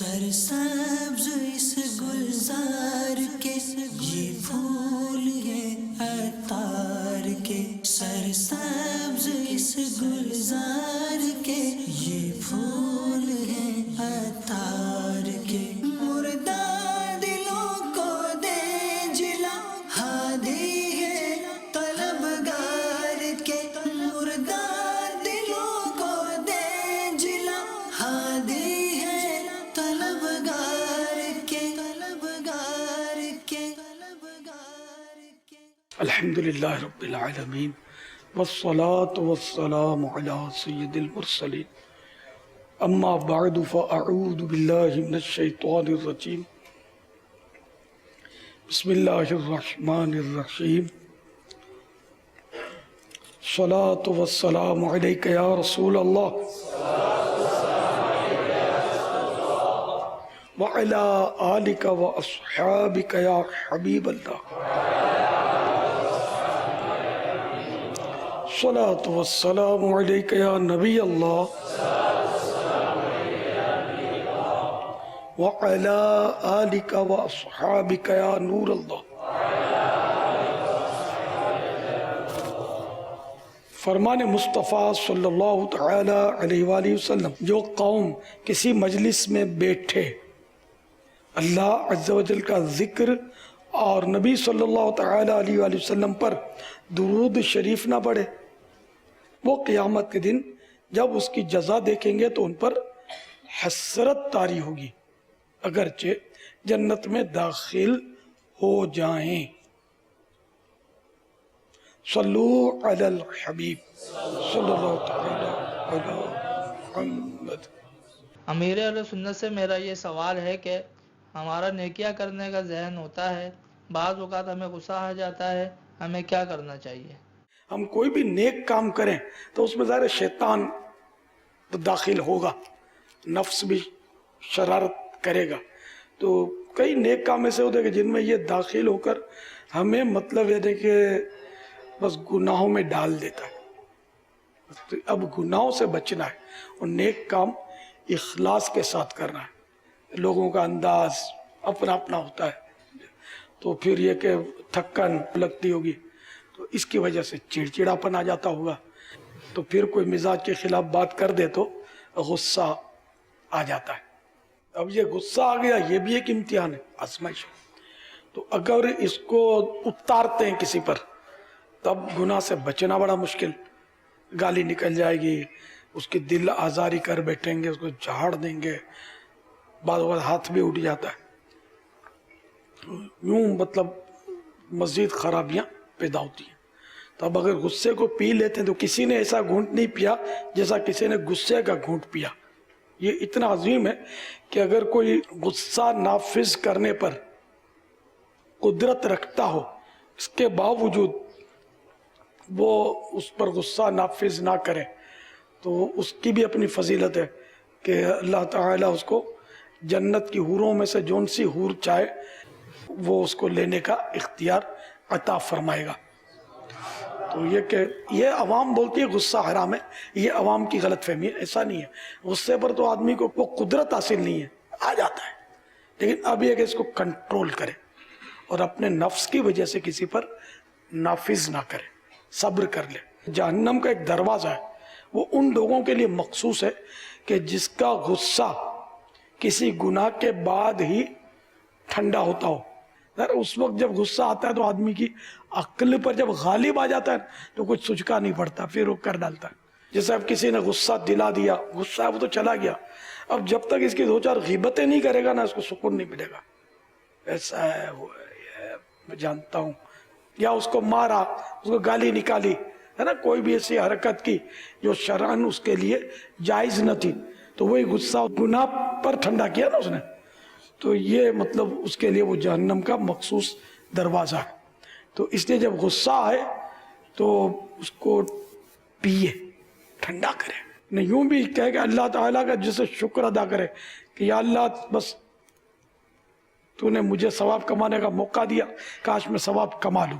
سرسبز اس گلزار کے یہ پھول ہیں عطار کے، سرسبز اس گلزار کے یہ پھول ہیں عطار کے، مردہ دلوں کو دے جلا ہادی ہے طلبگار کے، مردہ دلوں کو دے جلا ہادی الحمدللہ رب العالمین والصلاة والسلام علی سید المرسلین، اما بعد فاعوذ باللہ من الشیطان الرجیم، بسم اللہ الرحمن الرحیم، الصلاة والسلام علیک یا رسول اللہ وعلی آلک واصحابک یا حبیب اللہ، الصلاة والسلام علیک یا نبی اللہ وعلی آلک واصحابک یا نور اللہ۔ فرمان مصطفیٰ صلی اللہ تعالی علیہ وآلہ وسلم، جو قوم کسی مجلس میں بیٹھے اللہ عز و جل کا ذکر اور نبی صلی اللہ تعالی علیہ وآلہ وسلم پر درود شریف نہ پڑھے، وہ قیامت کے دن جب اس کی جزا دیکھیں گے تو ان پر حسرت طاری ہوگی، اگرچہ جنت میں داخل ہو جائیں۔ صلو علی الحبیب صلی اللہ تعالی علی محمد۔ امیر اہل سنت سے میرا یہ سوال ہے کہ ہمارا نیکیاں کرنے کا ذہن ہوتا ہے، بعض اوقات ہمیں غصہ آ جاتا ہے، ہمیں کیا کرنا چاہیے؟ ہم کوئی بھی نیک کام کریں تو اس میں ظاہر شیطان داخل ہوگا، نفس بھی شرارت کرے گا، تو کئی نیک کام ایسے ہوتے ہیں کہ جن میں یہ داخل ہو کر ہمیں مطلب یہ کہ بس گناہوں میں ڈال دیتا ہے۔ تو اب گناہوں سے بچنا ہے اور نیک کام اخلاص کے ساتھ کرنا ہے۔ لوگوں کا انداز اپنا اپنا ہوتا ہے، تو پھر یہ کہ تھکن لگتی ہوگی تو اس کی وجہ سے چڑچڑاپن آ جاتا ہوگا، تو پھر کوئی مزاج کے خلاف بات کر دے تو غصہ آ جاتا ہے۔ اب یہ غصہ آ گیا، یہ بھی ایک امتحان ہے، آزمائش۔ تو اگر اس کو اتارتے ہیں کسی پر تب گناہ سے بچنا بڑا مشکل، گالی نکل جائے گی، اس کی دل آزاری کر بیٹھیں گے، اس کو جھاڑ دیں گے، بعض اوقات ہاتھ بھی اٹھ جاتا ہے، یوں مطلب مزید خرابیاں پیدا ہوتی ہیں۔ تو اب اگر غصے کو پی لیتے ہیں تو کسی نے ایسا گھونٹ نہیں پیا جیسا کسی نے غصے کا گھونٹ پیا۔ یہ اتنا عظیم ہے کہ اگر کوئی غصہ نافذ کرنے پر قدرت رکھتا ہو، اس کے باوجود وہ اس پر غصہ نافذ نہ کرے تو اس کی بھی اپنی فضیلت ہے کہ اللہ تعالیٰ اس کو جنت کی حوروں میں سے جون سی حور چاہے وہ اس کو لینے کا اختیار عطا فرمائے گا۔ تو یہ کہ یہ عوام بولتی ہے غصہ حرام ہے، یہ عوام کی غلط فہمی ہے، ایسا نہیں ہے۔ غصے پر تو آدمی کو وہ قدرت حاصل نہیں ہے، آ جاتا ہے، لیکن اب یہ کہ اس کو کنٹرول کرے اور اپنے نفس کی وجہ سے کسی پر نافذ نہ کرے، صبر کر لے۔ جہنم کا ایک دروازہ ہے، وہ ان لوگوں کے لیے مخصوص ہے کہ جس کا غصہ کسی گناہ کے بعد ہی ٹھنڈا ہوتا ہو۔ اس وقت جب غصہ آتا ہے تو آدمی کی عقل پر جب غالب آ جاتا ہے تو کچھ سوچنا نہیں پڑتا، پھر وہ کر ڈالتا ہے۔ جیسے اب کسی نے غصہ دلا دیا، غصہ وہ تو چلا گیا، اب جب تک اس کی دو چار غیبتیں نہیں کرے گا نا اس کو سکون نہیں ملے گا، ایسا ہے وہ ہے میں جانتا ہوں، یا اس کو مارا، اس کو گالی نکالی ہے نا، کوئی بھی ایسی حرکت کی جو شرعاً اس کے لیے جائز نہ تھی، تو وہی غصہ گناہ پر ٹھنڈا کیا نا اس نے، تو یہ مطلب اس کے لیے وہ جہنم کا مخصوص دروازہ ہے۔ تو اس لیے جب غصہ آئے تو اس کو پیے، ٹھنڈا کرے، نہیں یوں بھی کہے کہ اللہ تعالیٰ کا جسے شکر ادا کرے کہ یا اللہ بس تو نے مجھے ثواب کمانے کا موقع دیا، کاش میں ثواب کما لوں،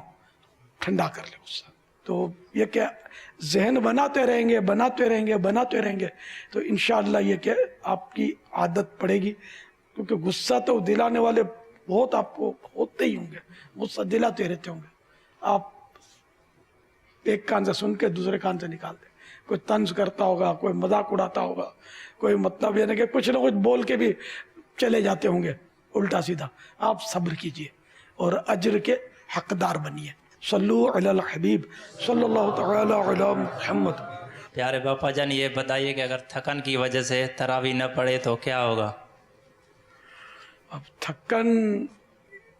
ٹھنڈا کر لے غصہ۔ تو یہ کہ ذہن بناتے رہیں گے تو انشاءاللہ یہ کہ آپ کی عادت پڑے گی، کیونکہ غصہ تو دلانے والے بہت آپ کو ہوتے ہی ہوں گے, غصہ دلاتے رہتے ہوں گے. آپ ایک کان سے سن کے دوسرے کان سے نکالتے, کوئی طنز کرتا ہوگا, کوئی مذاق اڑاتا ہوگا, کوئی مطلب یعنی کہ کچھ نہ کچھ بول کے بھی چلے جاتے ہوں گے الٹا سیدھا. آپ صبر کیجئے اور اجر کے حقدار بنیے. صلو علی الحبیب صلی اللہ تعالی علی محمد. پیارے باپا جان یہ بتائیے کہ اگر تھکن کی وجہ سے تراویح نہ پڑھے تو کیا ہوگا؟ اب تھکن,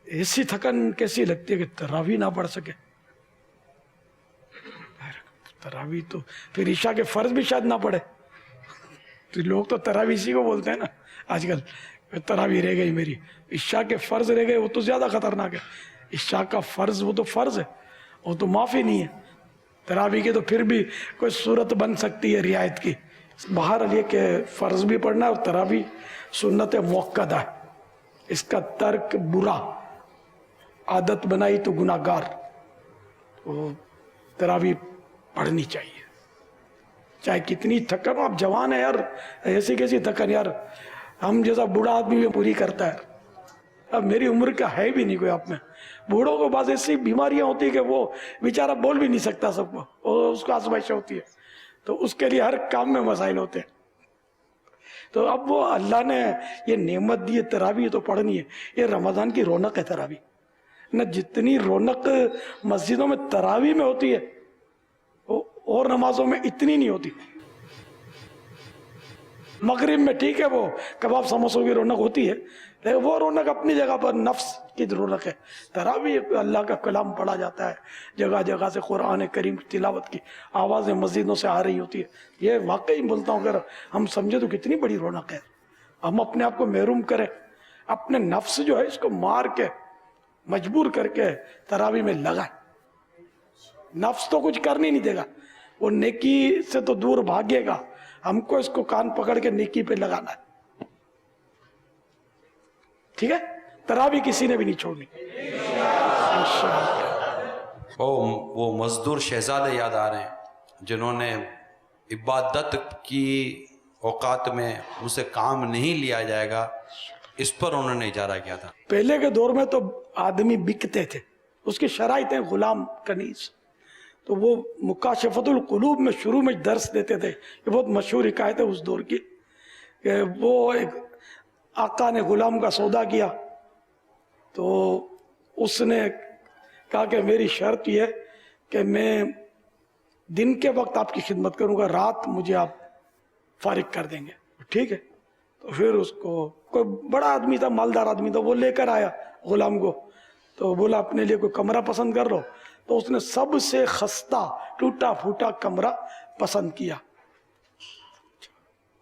ایسی تھکن کیسی لگتی ہے کہ تراویح نہ پڑھ سکے؟ تراویح تو پھر عشاء کے فرض بھی شاید نہ پڑھے. تو لوگ تو تراویح اسی کو بولتے ہیں نا آج کل, تراویح رہ گئی میری. عشاء کے فرض رہ گئے وہ تو زیادہ خطرناک ہے. عشاء کا فرض وہ تو فرض ہے, وہ تو معافی نہیں ہے. تراویح کی تو پھر بھی کوئی صورت بن سکتی ہے رعایت کی. بہرحال یہ کہ فرض بھی پڑھنا ہے اور تراویح سنت موقدہ ہے, اس کا ترک برا, عادت بنائی تو گناہگار. تو تراویح پڑھنی چاہیے چاہے کتنی تھکن ہو. آپ جوان ہیں یار, ایسی کیسی تھکن یار, ہم جیسا بوڑھا آدمی بھی پوری کرتا ہے. اب میری عمر کا ہے بھی نہیں کوئی آپ میں. بوڑھوں کو بعض ایسی بیماریاں ہوتی ہیں کہ وہ بیچارہ بول بھی نہیں سکتا سب کو, اور اس کو آزمائش ہوتی ہے, تو اس کے لیے ہر کام میں مسائل ہوتے ہیں. تو اب وہ اللہ نے یہ نعمت دی ہے, تراویح تو پڑھنی ہے. یہ رمضان کی رونق ہے تراویح. نہ جتنی رونق مسجدوں میں تراویح میں ہوتی ہے اور نمازوں میں اتنی نہیں ہوتی. مغرب میں ٹھیک ہے وہ کباب سموسوں کی رونق ہوتی ہے, لیکن وہ رونق اپنی جگہ پر نفس کی رونق ہے. تراویح اللہ کا کلام پڑھا جاتا ہے, جگہ جگہ سے قرآن کریم تلاوت کی آوازیں مسجدوں سے آ رہی ہوتی ہے. یہ واقعی بولتا ہوں, اگر ہم سمجھے تو کتنی بڑی رونق ہے. ہم اپنے آپ کو محروم کریں, اپنے نفس جو ہے اس کو مار کے مجبور کر کے تراویح میں لگائیں. نفس تو کچھ کرنے نہیں دے گا, وہ نیکی سے تو دور بھاگے گا. ہم کو اس کو کان پکڑ کے نیکی پہ لگانا ہے. ٹھیک ہے, تراویح کسی نے بھی نہیں چھوڑنی. وہ مزدور شہزادے یاد آ رہے ہیں جنہوں نے عبادت کی اوقات میں ان سے کام نہیں لیا جائے گا, اس پر انہوں نے اجارہ کیا تھا. پہلے کے دور میں تو آدمی بکتے تھے, اس کی شرائطیں غلام کنیز. تو وہ مکاشفت القلوب میں شروع میں درس دیتے تھے. یہ بہت مشہور حکایت ہے اس دور کی, کہ وہ ایک آقا نے غلام کا سودا کیا, تو اس نے کہا کہ میری شرط یہ کہ میں دن کے وقت آپ کی خدمت کروں گا, رات مجھے آپ فارغ کر دیں گے. ٹھیک ہے. تو پھر اس کو کوئی بڑا آدمی تھا, مالدار آدمی تھا, وہ لے کر آیا غلام کو. تو بولا اپنے لیے کوئی کمرہ پسند کر لو. تو اس نے سب سے خستہ ٹوٹا پھوٹا کمرہ پسند کیا.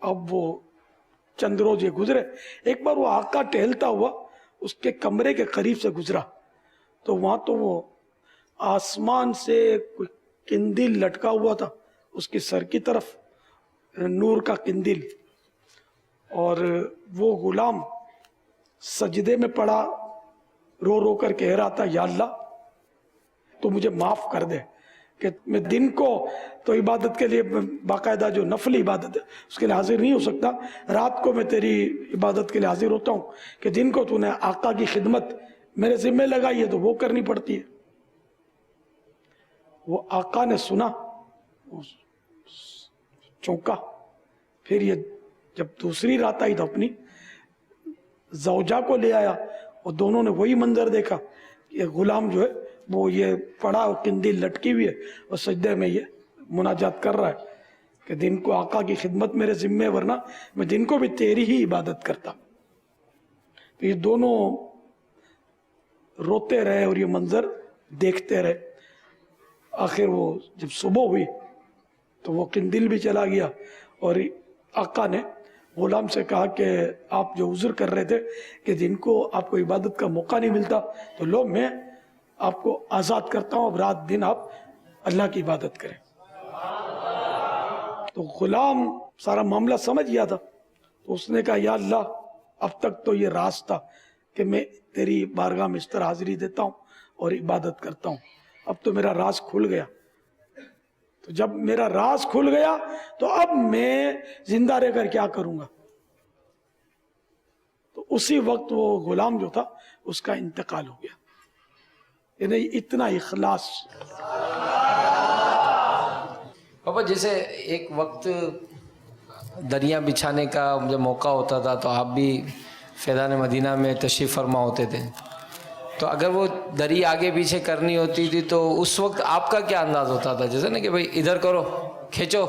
اب وہ چند روز یہ گزرے, ایک بار وہ آقا ٹہلتا ہوا اس کے کمرے کے قریب سے گزرا, تو وہاں تو وہ آسمان سے کوئی قندیل لٹکا ہوا تھا اس کی سر کی طرف, نور کا قندیل. اور وہ غلام سجدے میں پڑا, رو رو کر کہہ رہا تھا, یا اللہ تو مجھے معاف کر دے کہ میں دن کو تو عبادت کے لیے باقاعدہ جو نفل عبادت ہے اس کے لیے حاضر نہیں ہو سکتا, رات کو میں تیری عبادت کے لیے حاضر ہوتا ہوں, کہ دن کو تو نے آقا کی خدمت میرے ذمہ لگائی ہے تو وہ کرنی پڑتی ہے. وہ آقا نے سنا, چونکا. پھر یہ جب دوسری رات آئی تو اپنی زوجہ کو لے آیا, اور دونوں نے وہی منظر دیکھا, یہ غلام جو ہے وہ یہ پڑا اور قندیل لٹکی ہوئی ہے اور سجدے میں یہ مناجات کر رہا ہے کہ دن کو آقا کی خدمت میرے ذمہ, ورنہ میں دن کو بھی تیری ہی عبادت کرتا. تو یہ دونوں روتے رہے اور یہ منظر دیکھتے رہے. آخر وہ جب صبح ہوئی تو وہ قندیل بھی چلا گیا, اور آقا نے غلام سے کہا کہ آپ جو عذر کر رہے تھے کہ جن کو آپ کو عبادت کا موقع نہیں ملتا, تو لو میں آپ کو آزاد کرتا ہوں, اب رات دن آپ اللہ کی عبادت کریں. تو غلام سارا معاملہ سمجھ گیا تھا, تو اس نے کہا یا اللہ اب تک تو یہ راز تھا کہ میں تیری بارگاہ میں اس طرح حاضری دیتا ہوں اور عبادت کرتا ہوں, اب تو میرا راز کھل گیا. تو جب میرا راز کھل گیا تو اب میں زندہ رہ کر کیا کروں گا. تو اسی وقت وہ غلام جو تھا اس کا انتقال ہو گیا. یعنی اتنا اخلاص. پاپا جیسے ایک وقت دریا بچھانے کا جب موقع ہوتا تھا تو آپ بھی فیضان مدینہ میں تشریف فرما ہوتے تھے، تو اگر وہ دری آگے پیچھے کرنی ہوتی تھی تو اس وقت آپ کا کیا انداز ہوتا تھا؟ جیسے نا کہ بھائی ادھر کرو، کھینچو،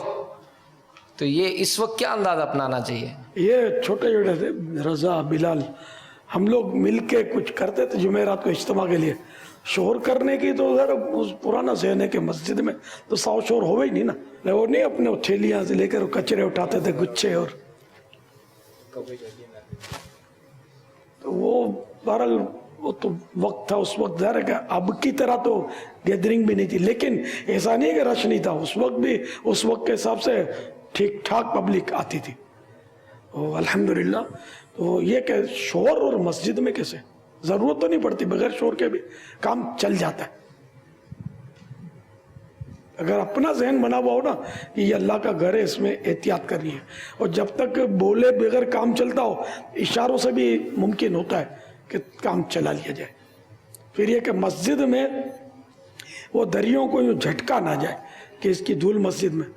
تو یہ اس وقت کیا انداز اپنانا چاہیے؟ یہ چھوٹے چھوٹے تھے، رضا، بلال، ہم لوگ مل کے کچھ کرتے تھے جمعرات کو اجتماع کے لیے. شور کرنے کی تو ذرا پرانا ذہن ہے کہ مسجد میں تو 100 شور ہوئے ہی نہیں نا. وہ نہیں اپنے تھیلیاں سے لے کر کچرے اٹھاتے تھے، گچھے، اور تو وہ بہرحال وہ تو وقت تھا. اس وقت ظاہر ہے کہ اب کی طرح تو گیدرنگ بھی نہیں تھی، لیکن ایسا نہیں کہ رش نہیں تھا. اس وقت بھی اس وقت کے حساب سے ٹھیک ٹھاک پبلک آتی تھی. الحمدللہ. تو یہ کہ شور اور مسجد میں کیسے، ضرورت تو نہیں پڑتی، بغیر شور کے بھی کام چل جاتا ہے. اگر اپنا ذہن بنا ہوا ہو نا کہ یہ اللہ کا گھر ہے، اس میں احتیاط کرنی ہے. اور جب تک بولے بغیر کام چلتا ہو، اشاروں سے بھی ممکن ہوتا ہے کہ کام چلا لیا جائے. پھر یہ کہ مسجد میں وہ دریوں کو یوں جھٹکا نہ جائے کہ اس کی دھول مسجد میں.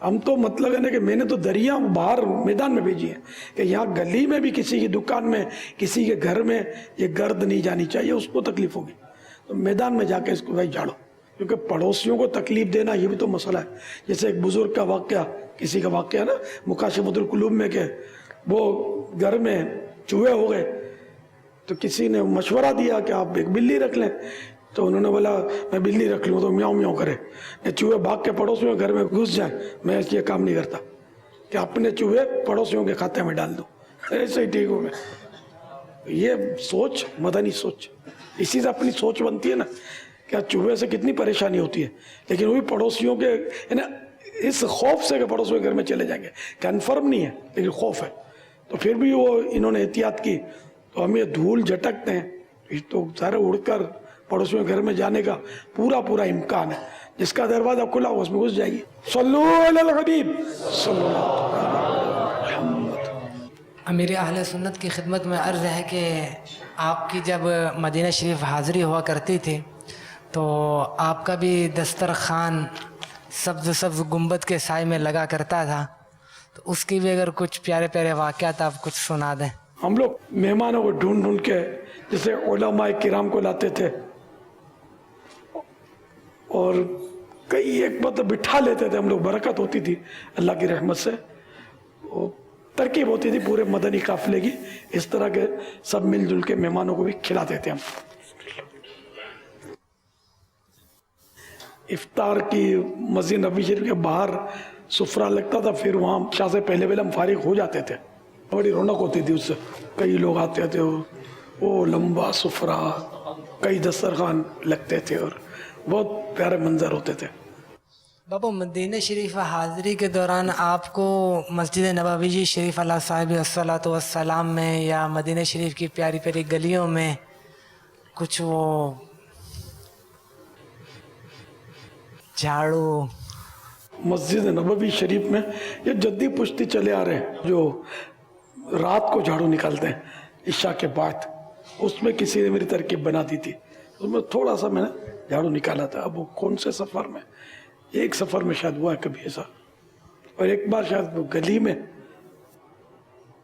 ہم تو مطلب ہے نا کہ میں نے تو دریا باہر میدان میں بھیجی ہیں کہ یہاں گلی میں بھی کسی کی دکان میں، کسی کے گھر میں یہ گرد نہیں جانی چاہیے، اس کو تکلیف ہوگی. تو میدان میں جا کے اس کو بھائی جھاڑو، کیونکہ پڑوسیوں کو تکلیف دینا یہ بھی تو مسئلہ ہے. جیسے ایک بزرگ کا واقعہ، کسی کا واقعہ نا مکاشفۃ القلوب میں، کہ وہ گھر میں چوہے ہو گئے تو کسی نے مشورہ دیا کہ آپ ایک بلی رکھ لیں. تو انہوں نے بولا میں بلی رکھ لوں تو میاؤں میاؤں کرے، چوہے بھاگ کے پڑوسیوں کے گھر میں گھس جائیں. میں یہ کام نہیں کرتا کہ اپنے چوہے پڑوسیوں کے کھاتے میں ڈال دوں، ایسے ہی ٹھیک ہوں میں. یہ سوچ مدنی سوچ، اسی سے اپنی سوچ بنتی ہے نا. کیا چوہے سے کتنی پریشانی ہوتی ہے، لیکن وہی پڑوسیوں کے اس خوف سے کہ پڑوسیوں کے گھر میں چلے جائیں گے. کنفرم نہیں ہے لیکن خوف ہے. تو پھر بھی وہ انہوں نے احتیاط کی. تو ہم یہ دھول جھٹکتے ہیں تو سارے اڑ کر پڑوسیوں کے گھر میں جانے کا پورا امکان ہے. جس کا دروازہ کھلا ہو اس میں گھس جائے گی. صلو علی الحبیب صلی اللہ علیہ وسلم. امیر اہل سنت کی خدمت میں عرض ہے کہ آپ کی جب مدینہ شریف حاضری ہوا کرتی تھی تو آپ کا بھی دسترخوان سبز گنبد کے سائے میں لگا کرتا تھا، تو اس کی بھی اگر کچھ پیارے پیارے واقعات آپ کچھ سنا دیں. ہم لوگ مہمانوں کو ڈھونڈ کے جیسے علماء کرام کو لاتے تھے اور کئی ایک مطلب بٹھا لیتے تھے ہم لوگ. برکت ہوتی تھی اللہ کی رحمت سے، ترکیب ہوتی تھی پورے مدنی قافلے کی. اس طرح کے سب مل جل کے مہمانوں کو بھی کھلاتے تھے ہم. افطار کی مسجد نبوی شریف کے باہر سفرہ لگتا تھا، پھر وہاں شاہ سے پہلے ہم فارغ ہو جاتے تھے. بڑی رونق ہوتی تھی اس سے. کئی لوگ آتے تھے، وہ لمبا سفرہ، کئی دسترخوان لگتے تھے اور بہت پیارے منظر ہوتے تھے. بابا مدینہ شریف حاضری کے دوران آپ کو مسجد نبوی شریف علیہ صاحب الصلاۃ والسلام میں یا مدینہ شریف کی پیاری پیاری گلیوں میں کچھ وہ جھاڑو؟ مسجد نبوی شریف میں یہ جدی پشتی چلے آ رہے ہیں جو رات کو جھاڑو نکالتے ہیں عشاء کے بعد. اس میں کسی نے میری ترکیب بنا دی تھی، اس میں تھوڑا سا میں نے جھاڑو نکالا تھا. اب وہ کون سے سفر میں، ایک سفر میں شاید ہوا ہے کبھی ایسا، اور ایک بار شاید وہ گلی میں،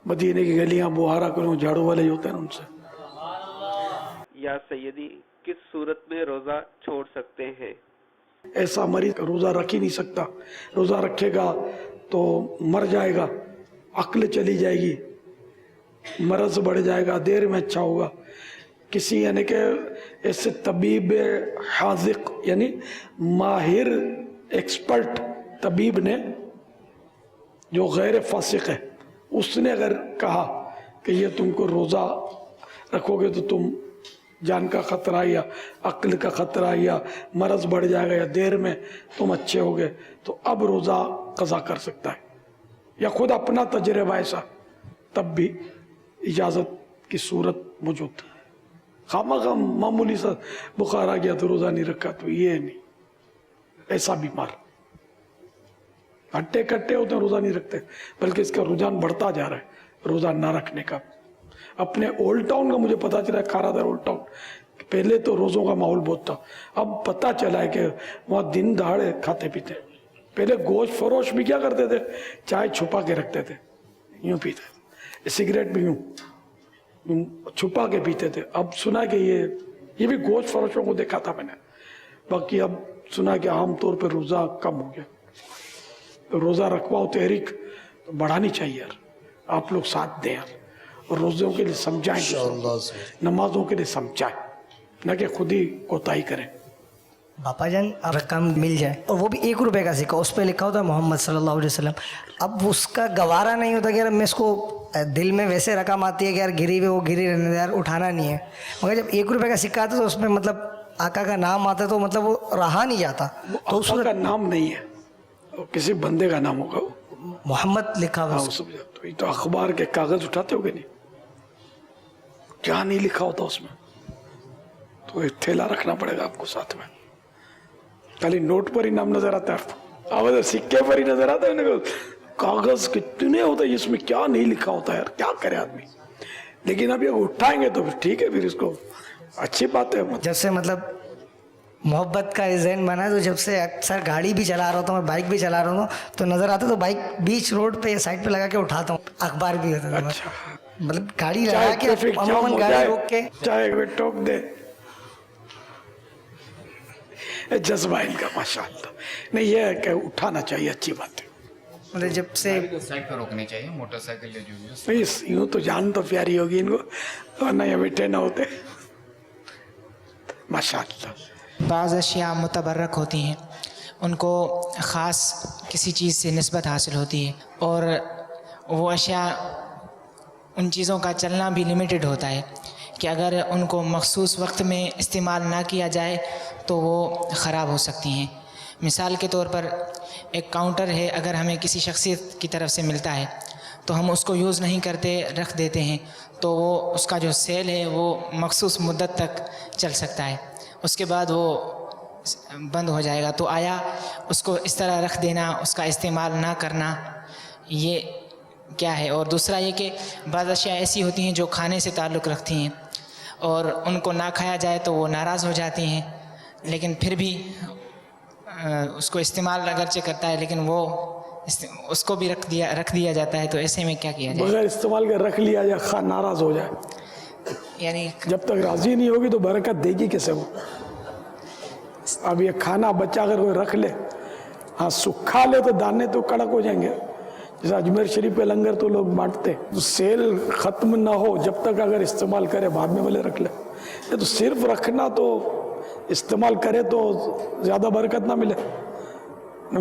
مدینے کی گلیاں بہارا کروں جھاڑو والے جو ہوتے ہیں ان سے. یا سیدی کس صورت میں روزہ چھوڑ سکتے ہیں؟ ایسا مریض روزہ رکھ ہی نہیں سکتا، روزہ رکھے گا تو مر جائے گا، عقل چلی جائے گی، مرض بڑھ جائے گا، دیر میں اچھا ہوگا. کسی یعنی کہ ایسے طبیب حاذق یعنی ماہر ایکسپرٹ طبیب نے جو غیر فاسق ہے، اس نے اگر کہا کہ یہ تم کو روزہ رکھو گے تو تم جان کا خطرہ یا عقل کا خطرہ یا مرض بڑھ جائے گا یا دیر میں تم اچھے ہوگے، تو اب روزہ قضا کر سکتا ہے. یا خود اپنا تجربہ ایسا، تب بھی اجازت کی صورت موجود. خامخواہ معمولی سا بخار آ گیا تو روزہ نہیں رکھا تو یہ نہیں. ایسا بیمار ہٹے کٹے ہوتے ہیں روزہ نہیں رکھتے، بلکہ اس کا رجحان بڑھتا جا رہا ہے روزہ نہ رکھنے کا. اپنے اولڈ ٹاؤن کا مجھے پتا چلا کارادر اولڈ ٹاؤن، پہلے تو روزوں کا ماحول بہت تھا، اب پتا چلا ہے کہ وہاں دن دہاڑے کھاتے پیتے. پہلے گوشت فروش بھی کیا کرتے تھے، چائے چھپا کے رکھتے تھے، یوں پیتے تھے، سگریٹ بھی یوں چھپا کے پیتے تھے. اب سنا کہ یہ بھی گوشت فروشوں کو دیکھا تھا میں نے. باقی اب سنا کہ عام طور پہ روزہ کم ہو گیا. تو روزہ رکھواؤ، تحریک بڑھانی چاہیے یار، آپ لوگ ساتھ دیں یار، اور روزوں کے لیے سمجھائیں، نمازوں کے لیے سمجھائیں، نہ کہ خود ہی کوتاہی کریں. باپا جان رقم مل جائے اور وہ بھی 1 روپے کا سکہ، اس پہ لکھا ہوتا ہے محمد صلی اللہ علیہ وسلم. اب اس کا گوارا نہیں ہوتا کہ یار میں اس کو، دل میں ویسے رقم آتی ہے کہ یار گری ہوئے وہ گری رہنے دے یار، اٹھانا نہیں ہے. مگر جب 1 روپے کا سکہ آتا ہے تو اس میں مطلب آقا کا نام آتا ہے تو مطلب وہ رہا نہیں جاتا. تو اس آقا کا نام نہیں ہے، وہ کسی بندے کا نام ہوگا، محمد لکھا ہوا. تو یہ تو اخبار کے کاغذ اٹھاتے ہو گے نہیں، کیا نہیں لکھا ہوتا اس میں. تو ایک تھیلا رکھنا پڑے گا آپ کو ساتھ میں. خالی نوٹ پر ہی نام نظر آتا ہے، اب سکے پر ہی نظر آتا ہے، کاغذ کتنے ہوتے ہیں اس میں کیا نہیں لکھا ہوتا ہے یار، کیا کرے آدمی. لیکن اب یہ اٹھائیں گے تو پھر ٹھیک ہے، پھر اس کو اچھی بات ہے. جب سے مطلب محبت کا ذہن بنا ہے تو جب سے اکثر گاڑی بھی چلا رہا ہوتا ہوں، بائک بھی چلا رہا ہوں تو نظر آتا تو بائک بیچ روڈ پہ سائڈ پہ لگا کے اٹھاتا ہوں. اخبار بھی ہوتا ہے، اچھا مطلب گاڑی لگا کے عموماً گاڑی روک کے چاہے کوئی ٹوک دے، جذبہ ان کا ماشاء اللہ. نہیں یہ ہے کہ اٹھانا چاہیے، اچھی بات ہے. مطلب جب سے سائڈ پہ روکنی چاہیے موٹر سائیکل یا جو نہیں، یوں تو جان تو پیاری ہوگی ان کو، ورنہ یہ بیٹھے نہ ہوتے. ماشاء اللہ. بعض اشیاء متبرک ہوتی ہیں، ان کو خاص کسی چیز سے نسبت حاصل ہوتی ہے، اور وہ اشیاء، ان چیزوں کا چلنا بھی لمیٹڈ ہوتا ہے کہ اگر ان کو مخصوص وقت میں استعمال نہ کیا جائے تو وہ خراب ہو سکتی ہیں. مثال کے طور پر ایک کاؤنٹر ہے، اگر ہمیں کسی شخصیت کی طرف سے ملتا ہے تو ہم اس کو یوز نہیں کرتے، رکھ دیتے ہیں، تو وہ اس کا جو سیل ہے وہ مخصوص مدت تک چل سکتا ہے، اس کے بعد وہ بند ہو جائے گا. تو آیا اس کو اس طرح رکھ دینا، اس کا استعمال نہ کرنا، یہ کیا ہے؟ اور دوسرا یہ کہ بعض اشیاء ایسی ہوتی ہیں جو کھانے سے تعلق رکھتی ہیں اور ان کو نہ کھایا جائے تو وہ ناراض ہو جاتی ہیں، لیکن پھر بھی اس کو استعمال اگرچہ کرتا ہے لیکن وہ اس کو بھی رکھ دیا جاتا ہے. تو ایسے میں کیا کیا جائے؟ بغیر استعمال کر رکھ لیا یا خواہ ناراض ہو جائے، یعنی جب تک راضی نہیں ہوگی تو برکت دے گی کیسے وہ؟ اب یہ کھانا بچا کر کوئی رکھ لے، ہاں سکھا لے تو دانے تو کڑک ہو جائیں گے. جیسے اجمیر شریف پہ لنگر تو لوگ بانٹتے، سیل ختم نہ ہو جب تک اگر استعمال کرے، بعد میں بھلے رکھ لے. یہ تو صرف رکھنا، تو استعمال کرے تو زیادہ برکت نہ ملے،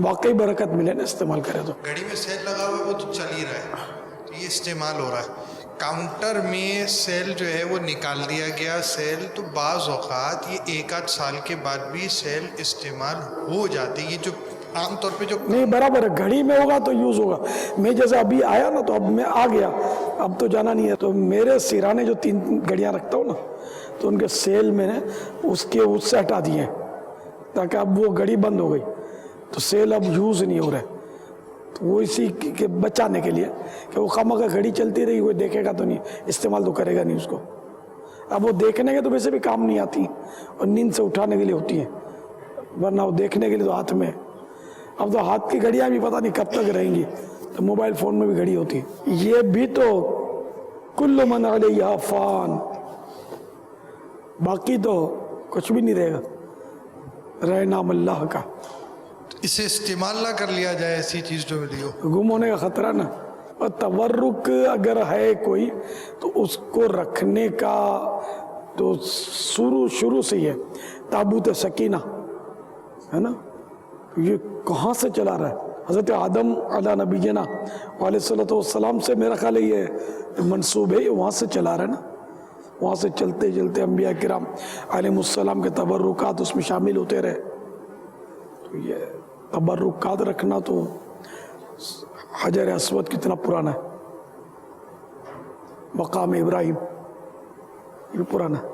واقعی برکت ملے نا استعمال کرے تو. گھڑی میں سیل لگا ہوا ہے وہ تو چل ہی رہا ہے، تو یہ استعمال ہو رہا ہے. کاؤنٹر میں سیل جو ہے وہ نکال دیا گیا سیل، تو بعض اوقات یہ 1 سال کے بعد بھی سیل استعمال ہو جاتی ہے. یہ جو عام طور پہ جو نہیں برابر ہے، گھڑی میں ہوگا تو یوز ہوگا. میں جیسے ابھی آیا نا تو اب میں آ گیا، اب تو جانا نہیں ہے، تو میرے سیرانے جو 3 گھڑیاں رکھتا ہوں نا، تو ان کے سیل میں نے اس سے ہٹا دیے تاکہ اب وہ گھڑی بند ہو گئی، تو سیل اب یوز نہیں ہو رہے. تو وہ اسی کے بچانے کے لیے کہ وہ خامخواہ کا گھڑی چلتی رہی، وہ دیکھے گا تو نہیں، استعمال تو کرے گا نہیں اس کو. اب وہ دیکھنے کے تو ویسے بھی کام نہیں آتی، اور نیند سے اٹھانے کے لیے ہوتی ہیں، ورنہ وہ دیکھنے کے لیے تو ہاتھ میں. اب تو ہاتھ کی گھڑیاں بھی پتہ نہیں کب تک رہیں گی، تو موبائل فون میں بھی گھڑی ہوتی ہے. یہ بھی تو کل من علیہا فان، باقی تو کچھ بھی نہیں رہے گا، رہے نام اللہ کا. اسے استعمال نہ کر لیا جائے ایسی چیز جو ملی ہو، گم ہونے کا خطرہ نا. اور تورک اگر ہے کوئی تو اس کو رکھنے کا تو شروع سے ہی ہے. تابوت سکینہ ہے نا، یہ کہاں سے چلا رہا ہے؟ حضرت آدم علیہ نبینا علیہ السلام سے میرا خیال ہے یہ منصوب ہے، وہاں سے چلا رہا ہے نا. وہاں سے چلتے چلتے انبیاء کرام علیہ السلام کے تبرکات اس میں شامل ہوتے رہے. تو یہ تبرکات رکھنا، تو حجر اسود کتنا پرانا ہے، مقام ابراہیم یہ بھی پرانا ہے،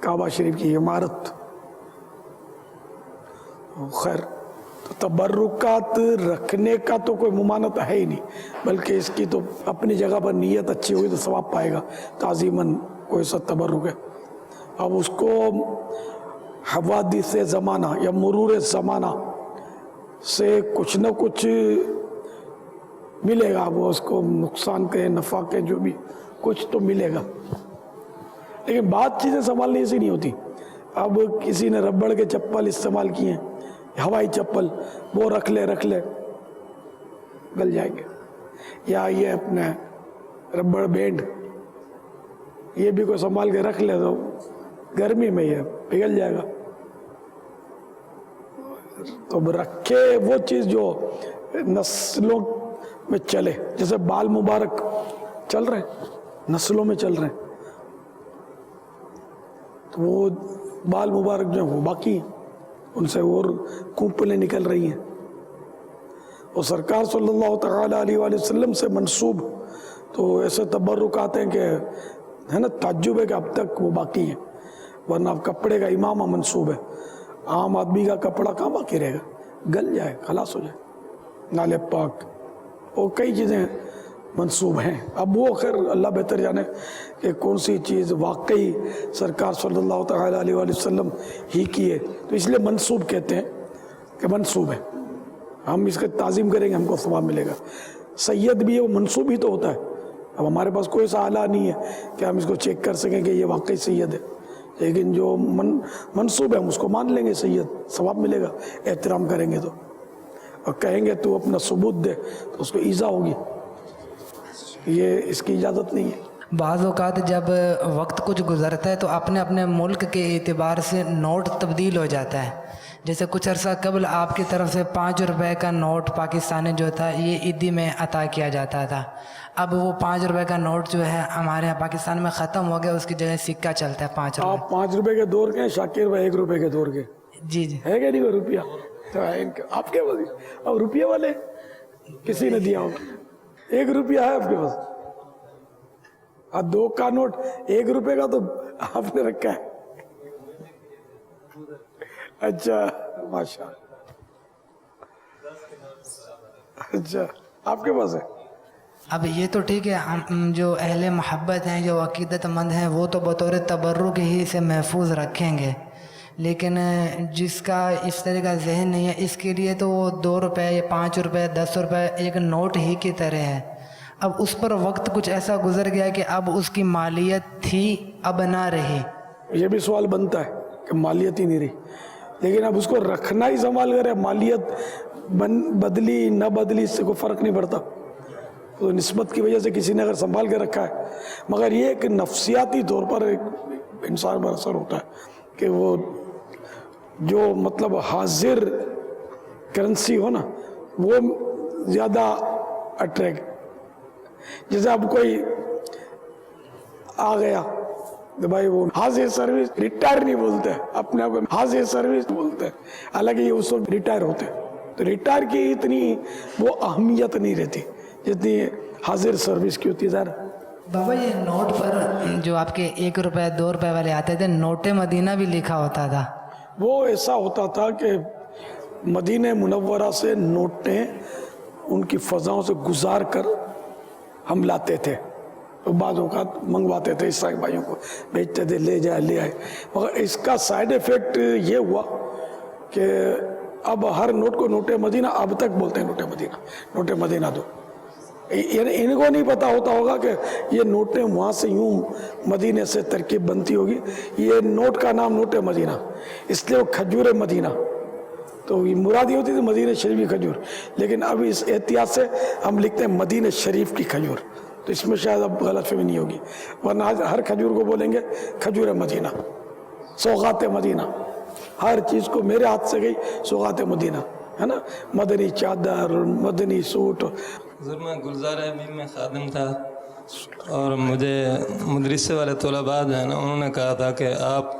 کعبہ شریف کی عمارت. خیر تو تبرکات رکھنے کا تو کوئی ممانعت ہے ہی نہیں، بلکہ اس کی تو اپنی جگہ پر نیت اچھی ہوئی تو ثواب پائے گا، تعظیماً کوئی سا تبرک ہے۔ اب اس کو حوادث زمانہ یا مرور زمانہ سے کچھ نہ کچھ ملے گا، وہ اس کو نقصان کے نفع کے جو بھی کچھ تو ملے گا، لیکن بات چیزیں سنبھالنے ایسی نہیں ہوتی۔ اب کسی نے ربڑ کے چپل استعمال کیے ہیں، ہوائی چپل، وہ رکھ لے گل جائیں گے، یا یہ اپنے ربڑ بینڈ یہ بھی کوئی سنبھال کے رکھ لے تو گرمی میں یہ پگھل جائے گا۔ تو رکھے وہ چیز جو نسلوں میں چلے، جیسے بال مبارک چل رہے ہیں، نسلوں میں چل رہے ہیں، تو وہ بال مبارک جو ہیں وہ باقی ہیں، ان سے اور کونپلیں نکل رہی ہیں، اور سرکار صلی اللہ تعالیٰ علیہ وآلہ وسلم سے منسوب تو ایسے تبرک آتے ہیں کہ ہے نا، تعجب ہے کہ اب تک وہ باقی ہیں، ورنہ اب کپڑے کا امامہ منسوب ہے، عام آدمی کا کپڑا کہاں باقی رہے گا، گل جائے، خلاص ہو جائے، نالے پاک اور کئی چیزیں منسوب ہیں۔ اب وہ خیر اللہ بہتر جانے کہ کون سی چیز واقعی سرکار صلی اللہ تعالیٰ علیہ وآلہ وسلم ہی کی ہے، تو اس لیے منسوب کہتے ہیں کہ منسوب ہے، ہم اس کا تعظیم کریں گے ہم کو ثواب ملے گا۔ سید بھی ہے، وہ منسوب ہی تو ہوتا ہے، اب ہمارے پاس کوئی سا آلہ نہیں ہے کہ ہم اس کو چیک کر سکیں کہ یہ واقعی سید ہے، لیکن جو منسوب ہے ہم اس کو مان لیں گے، سید ثواب ملے گا، احترام کریں گے تو، اور کہیں گے تو اپنا ثبوت دے تو اس کو ایذا ہوگی، یہ اس کی اجازت نہیں ہے۔ بعض اوقات جب وقت کچھ گزرتا ہے تو اپنے اپنے ملک کے اعتبار سے نوٹ تبدیل ہو جاتا ہے، جیسے کچھ عرصہ قبل آپ کی طرف سے 5 روپے کا نوٹ پاکستانی جو تھا یہ عیدی میں عطا کیا جاتا تھا، اب وہ 5 روپے کا نوٹ جو ہے ہمارے یہاں پاکستان میں ختم ہو گیا، اس کی جگہ سکہ چلتا ہے 5 روپے۔ آپ 5 روپے کے دور کے، شاکر بھائی 1 روپے کے دور کے، جی جی ہے کہ نہیں کوئی روپیہ؟ تو آپ کے پاس اب روپیہ والے کسی نے دیا ہوگا، 1 روپیہ ہے آپ کے پاس، 2 کا نوٹ 1 روپے کا تو آپ نے رکھا ہے، اچھا ماشاء اچھا آپ کے پاس ہے۔ اب یہ تو ٹھیک ہے، ہم جو اہل محبت ہیں، جو عقیدت مند ہیں، وہ تو بطور تبرک ہی سے محفوظ رکھیں گے، لیکن جس کا اس طرح کا ذہن نہیں ہے، اس کے لیے تو وہ 2 روپے یا 5 روپے 10 روپے ایک نوٹ ہی کی طرح ہے۔ اب اس پر وقت کچھ ایسا گزر گیا کہ اب اس کی مالیت تھی، اب نہ رہی۔ یہ بھی سوال بنتا ہے کہ مالیت ہی نہیں رہی، لیکن اب اس کو رکھنا ہی سنبھال کر ہے، مالیت بدلی نہ بدلی اس سے کوئی فرق نہیں پڑتا، تو نسبت کی وجہ سے کسی نے اگر سنبھال کے رکھا ہے، مگر یہ ایک نفسیاتی طور پر ایک انسان پر اثر ہوتا ہے کہ وہ جو مطلب حاضر کرنسی ہو نا وہ زیادہ اٹریکٹ، جیسے اب کوئی آ گیا تو بھائی وہ حاضر سروس ریٹائر نہیں بولتے، اپنے آپ کو حاضر سروس بولتے ہیں، حالانکہ یہ اس وقت ریٹائر ہوتے ہیں، تو ریٹائر کی اتنی وہ اہمیت نہیں رہتی جتنی حاضر سروس کی ہوتی ہے۔ ظاہر بابا یہ نوٹ پر جو آپ کے 1 روپے 2 روپے والے آتے تھے، نوٹ مدینہ بھی لکھا ہوتا تھا، وہ ایسا ہوتا تھا کہ مدینہ منورہ سے نوٹیں ان کی فضاؤں سے گزار کر ہم لاتے تھے، تو بعض اوقات منگواتے تھے عیسائی بھائیوں کو، بھیجتے تھے، لے آئے، مگر اس کا سائیڈ ایفیکٹ یہ ہوا کہ اب ہر نوٹ کو نوٹ مدینہ، اب تک بولتے ہیں نوٹ مدینہ دو، یعنی ان کو نہیں پتا ہوتا ہوگا کہ یہ نوٹیں وہاں سے یوں مدینہ سے ترکیب بنتی ہوگی، یہ نوٹ کا نام نوٹ مدینہ، اس لیے وہ کھجور مدینہ، تو یہ مراد یہ ہوتی تھی مدینہ شریف کی کھجور، لیکن اب اس احتیاط سے ہم لکھتے ہیں مدینہ شریف کی کھجور، تو اس میں شاید اب غلط فہمی نہیں ہوگی، ورنہ ہر کھجور کو بولیں گے کھجور مدینہ، سوغات مدینہ، ہر چیز کو میرے ہاتھ سے گئی سوغات مدینہ، ہے نا، مدنی چادر، مدنی سوٹ۔ میں گلزار ابھی میں خادم تھا، اور مجھے مدرسے والے طلباء جو ہیں نا، انہوں نے کہا تھا کہ آپ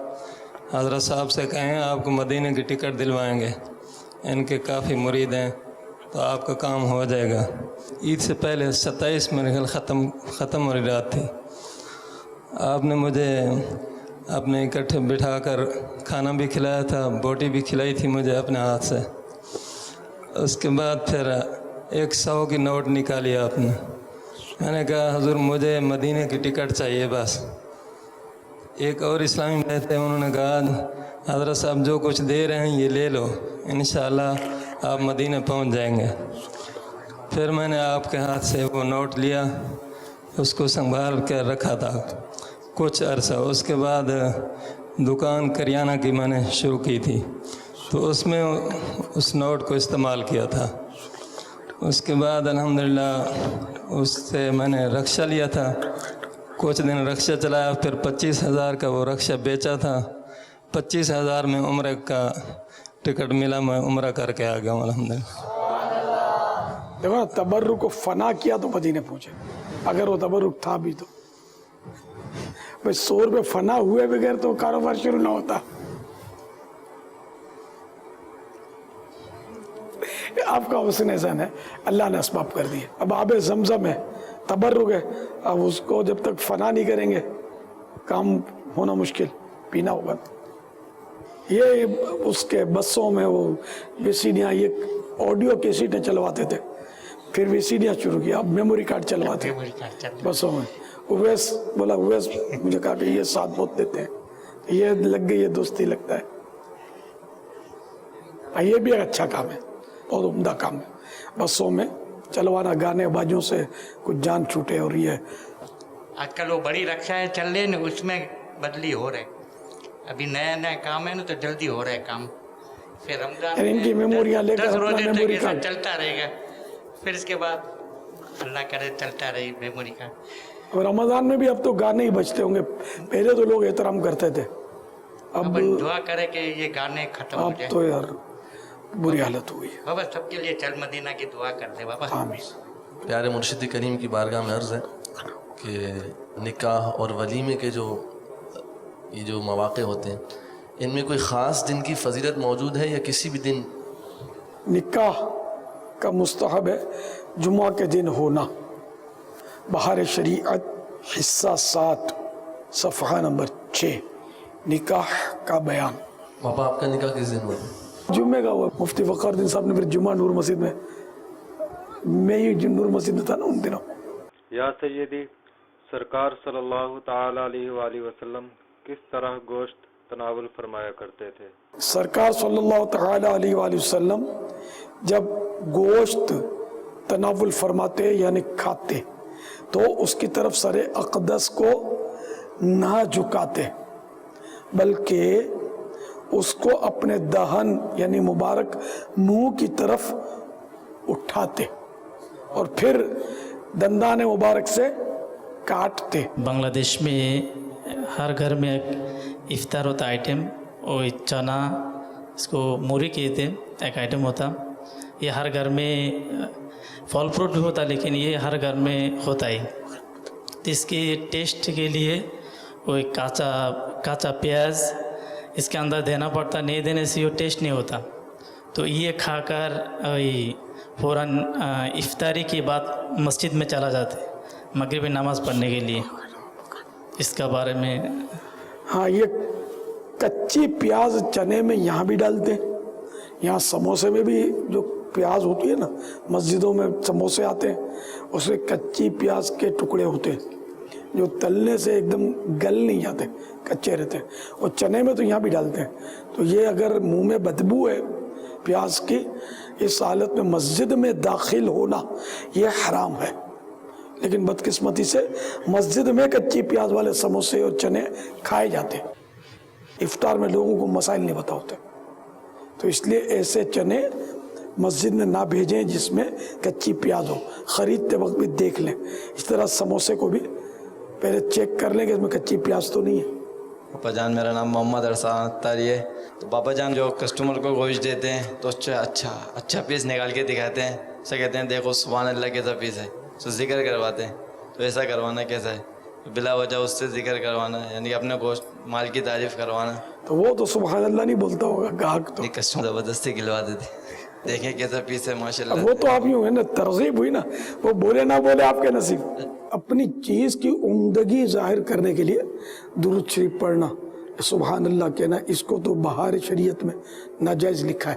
حضرت صاحب سے کہیں آپ کو مدینہ کی ٹکٹ دلوائیں گے، ان کے کافی مرید ہیں، تو آپ کا کام ہو جائے گا۔ عید سے پہلے 27 میرے خیال ختم ہو رہی رات تھی، آپ نے مجھے اپنے اکٹھے بٹھا کر کھانا بھی کھلایا تھا، بوٹی بھی کھلائی تھی مجھے اپنے ہاتھ سے، اس کے بعد پھر 100 کی نوٹ نکالی آپ نے. میں نے کہا حضور مجھے مدینے کی ٹکٹ چاہیے بس. ایک اور اسلامی بھائی تھے, انہوں نے کہا حضرت صاحب جو کچھ دے رہے ہیں یہ لے لو, انشاءاللہ آپ مدینہ پہنچ جائیں گے. پھر میں نے آپ کے ہاتھ سے وہ نوٹ لیا, اس کو سنبھال کر رکھا تھا کچھ عرصہ. اس کے بعد دکان کریانہ کی میں نے شروع کی تھی, تو اس میں اس نوٹ کو استعمال کیا تھا. اس کے بعد الحمدللہ اس سے میں نے رکشہ لیا تھا, کچھ دن رکشہ چلایا, پھر 25,000 کا وہ رکشہ بیچا تھا. 25,000 میں عمرہ کا ٹکٹ ملا, میں عمرہ کر کے آ گیا ہوں الحمدللہ. دیکھو نا, تبرک کو فنا کیا تو مدینے پہنچے. اگر وہ تبرک تھا بھی تو بھائی 100 روپے فنا ہوئے بغیر تو کاروبار شروع نہ ہوتا. آپ کا حسن احسان ہے, اللہ نے اسباب کر دیے. اب آب زمزم ہے, تبرک ہے, اب اس کو جب تک فنا نہیں کریں گے کام ہونا مشکل, پینا ہوگا. یہ اس کے بسوں میں وہ ویسیڈیاں, یہ آڈیو کیسیٹیں چلواتے تھے, پھر ویسیڈیاں شروع کیا, اب میموری کارڈ چلواتے بسوں میں. اویس بولا, اویس مجھے کہا کہ یہ ساتھ بہت دیتے ہیں, یہ لگ گئی, یہ دوستی لگتا ہے. یہ بھی ایک اچھا کام ہے, بہت عمدہ کام ہے, بسوں میں چلوانا, گانے بازوں سے کچھ جان چھوٹے. اور یہ آج کل وہ بڑی رکشائیں چل رہی ہیں, اس میں بدلی ہو رہے, ابھی نیا نیا کام ہے نا, تو جلدی ہو رہا ہے کام. پھر رمضان ان کی میموریاں لے کر 10 روزے تک میموری ایسا کارڈ چلتا رہے گا, پھر اس کے بعد اللہ کرے چلتا رہے میموری کارڈ. اور رمضان میں بھی اب تو گانے ہی بجتے ہوں گے, پہلے تو لوگ احترام کرتے تھے, اب دعا کرے کہ یہ گانے ختم ہو اب جائے. تو یار بری حالت ہوئی ہے. بابا سب کے لیے چل مدینہ کی دعا کر دے بابا. پیارے مرشد کریم کی بارگاہ میں عرض ہے کہ نکاح اور ولیمے کے یہ جو مواقع ہوتے ہیں, ان میں کوئی خاص دن کی فضیلت موجود ہے یا کسی بھی دن؟ نکاح کا مستحب ہے جمعہ کے دن ہونا. بہار شریعت حصہ 7 صفحہ نمبر 6, نکاح کا بیان. پاپا آپ کا نکاح کس دن ہوا؟ جمعے کا ہوا. مفتی فخر الدین صاحب نے پھر جمعہ نور مسجد میں, میں ہی نور مسجد میں تھا نا ان دنوں. یا سیدی, سرکار صلی اللہ تعالی علیہ وآلہ وسلم کس طرح گوشت تناول فرمایا کرتے تھے؟ سرکار صلی اللہ تعالی علیہ وآلہ وسلم جب گوشت تناول فرماتے یعنی کھاتے تو اس کی طرف سر اقدس کو نہ جھکاتے, بلکہ اس کو اپنے دہن یعنی مبارک منہ کی طرف اٹھاتے اور پھر دندان مبارک سے کاٹتے. بنگلہ دیش میں ہر گھر میں ایک افطار ہوتا آئٹم, اور چنا, اس کو موری کہتے ہیں, ایک آئٹم ہوتا. یہ ہر گھر میں پھل فروٹ بھی ہوتا, لیکن یہ ہر گھر میں ہوتا ہے. تو اس کے ٹیسٹ کے لیے وہ ایک کاچا پیاز اس کے اندر دینا پڑتا, نہیں دینے سے وہ ٹیسٹ نہیں ہوتا. تو یہ کھا کر فوراً افطاری کے بعد مسجد میں چلا جاتے مغربی نماز پڑھنے کے لیے. اس کا بارے میں ہاں, یہ کچی پیاز چنے میں یہاں بھی ڈالتے ہیں. یہاں سموسے میں بھی جو پیاز ہوتی ہے نا, مسجدوں میں سموسے آتے ہیں, اس میں کچی پیاز کے ٹکڑے ہوتے ہیں جو تلنے سے ایک دم گل نہیں جاتے, کچے رہتے ہیں. اور چنے میں تو یہاں بھی ڈالتے ہیں. تو یہ اگر منہ میں بدبو ہے پیاز کی, اس حالت میں مسجد میں داخل ہونا یہ حرام ہے. لیکن بدقسمتی سے مسجد میں کچی پیاز والے سموسے اور چنے کھائے جاتے. افطار میں لوگوں کو مسائل نہیں پتہ ہوتے, تو اس لیے ایسے چنے مسجد میں نہ بھیجیں جس میں کچی پیاز ہو. خریدتے وقت بھی دیکھ لیں. اس طرح سموسے کو بھی پہلے چیک کر لیں کہ اس میں کچی پیاز تو نہیں ہے. پاپا جان, میرا نام محمد ارسان اختاری ہے. تو پاپا جان جو کسٹمر کو گوشت دیتے ہیں تو اچھا پیس نکال کے دکھاتے ہیں, اسے کہتے ہیں دیکھو سبحان اللہ کیسا پیس ہے, تو ذکر کرواتے ہیں. تو ایسا کروانا کیسا ہے؟ بلا وجہ اس سے ذکر کروانا, یعنی اپنے گوشت مال کی تعریف کروانا. تو وہ تو سبحان اللہ نہیں بولتا ہوگا گاہک, تو کسٹمر زبردستی گلوا دیتے, دیکھیں کیسا پیس ہے ماشاء اللہ. وہ تو آپ یوں ہے نا, ترغیب ہوئی نا, وہ بولے نہ بولے آپ کے نصیب. اپنی چیز کی عمدگی ظاہر کرنے کے لیے درود شریف پڑھنا, سبحان اللہ کہنا, اس کو تو بہار شریعت میں ناجائز لکھا ہے.